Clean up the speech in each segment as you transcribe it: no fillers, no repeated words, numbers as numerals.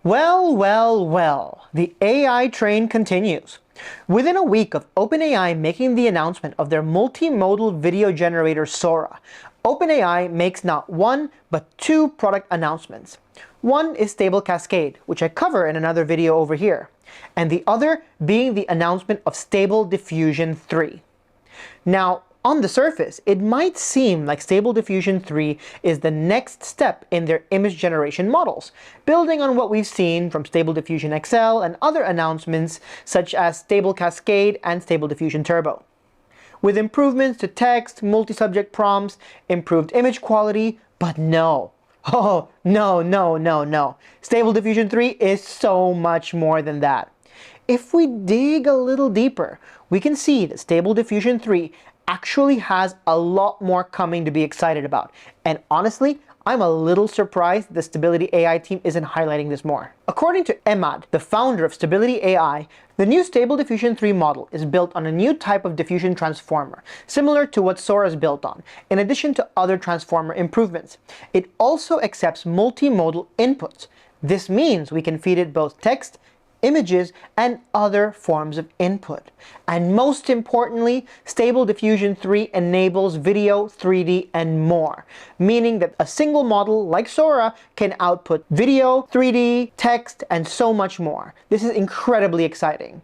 Well, well, well, the AI train continues. Within a week of OpenAI making the announcement of their multimodal video generator SORA, OpenAI makes not one, but two product announcements. One is Stable Cascade, which I cover in another video over here, and the other being the announcement of Stable Diffusion 3. Now, on the surface, it might seem like Stable Diffusion 3 is the next step in their image generation models, building on what we've seen from Stable Diffusion XL and other announcements such as Stable Cascade and Stable Diffusion Turbo. With improvements to text, multi-subject prompts, improved image quality, but no. Oh, no, no, no, no. Stable Diffusion 3 is so much more than that. If we dig a little deeper, we can see that Stable Diffusion 3 actually has a lot more coming to be excited about. And honestly, I'm a little surprised the Stability AI team isn't highlighting this more. According to Emad, the founder of Stability AI, the new Stable Diffusion 3 model is built on a new type of diffusion transformer, similar to what SORA is built on, in addition to other transformer improvements. It also accepts multimodal inputs. This means we can feed it both text, images, and other forms of input. And most importantly, Stable Diffusion 3 enables video, 3D, and more, meaning that a single model like SORA can output video, 3D, text, and so much more. This is incredibly exciting.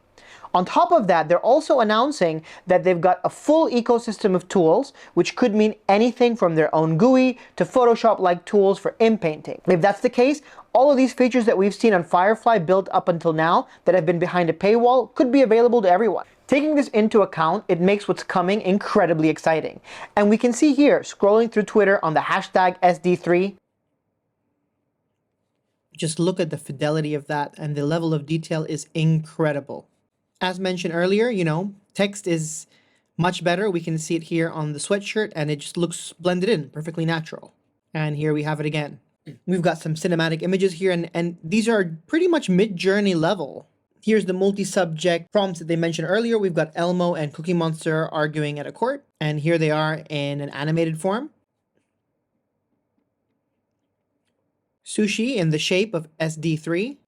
On top of that, they're also announcing that they've got a full ecosystem of tools, which could mean anything from their own GUI to Photoshop-like tools for inpainting. If that's the case, all of these features that we've seen on Firefly built up until now that have been behind a paywall could be available to everyone. Taking this into account, it makes what's coming incredibly exciting. And we can see here, scrolling through Twitter on the hashtag SD3, just look at the fidelity of that, and the level of detail is incredible. As mentioned earlier, text is much better. We can see it here on the sweatshirt, and it just looks blended in, perfectly natural. And here we have it again. We've got some cinematic images here, and these are pretty much mid-journey level. Here's the multi-subject prompts that they mentioned earlier. We've got Elmo and Cookie Monster arguing at a court, and here they are in an animated form. Sushi in the shape of SD3.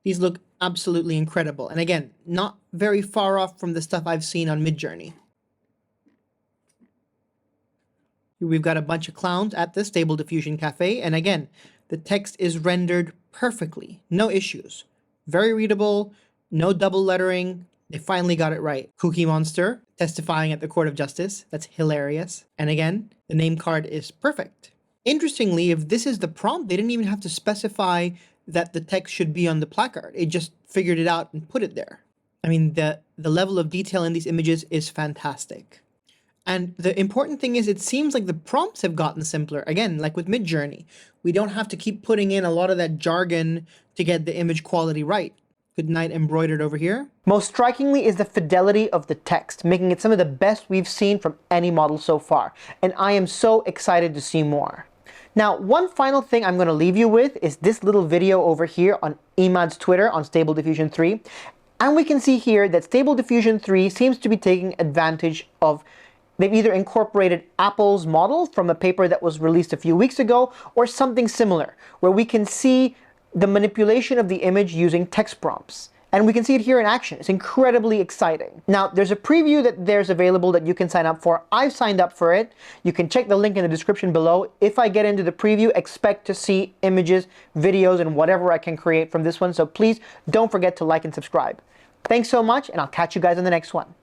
These look absolutely incredible. And again, not very far off from the stuff I've seen on Midjourney. We've got a bunch of clowns at the Stable Diffusion Cafe. And again, the text is rendered perfectly. No issues. Very readable. No double lettering. They finally got it right. Cookie Monster testifying at the Court of Justice. That's hilarious. And again, the name card is perfect. Interestingly, if this is the prompt, they didn't even have to specify that the text should be on the placard. It just figured it out and put it there. I mean, the level of detail in these images is fantastic. And the important thing is it seems like the prompts have gotten simpler. Again, like with Midjourney, we don't have to keep putting in a lot of that jargon to get the image quality right. Good night embroidered over here. Most strikingly is the fidelity of the text, making it some of the best we've seen from any model so far. And I am so excited to see more. Now, one final thing I'm going to leave you with is this little video over here on Emad's Twitter on Stable Diffusion 3. And we can see here that Stable Diffusion 3 seems to be taking advantage of, they've either incorporated Apple's model from a paper that was released a few weeks ago, or something similar, where we can see the manipulation of the image using text prompts. And we can see it here in action. It's incredibly exciting. Now, there's a preview that there's available that you can sign up for. I've signed up for it. You can check the link in the description below. If I get into the preview, expect to see images, videos, and whatever I can create from this one. So please don't forget to like and subscribe. Thanks so much, and I'll catch you guys in the next one.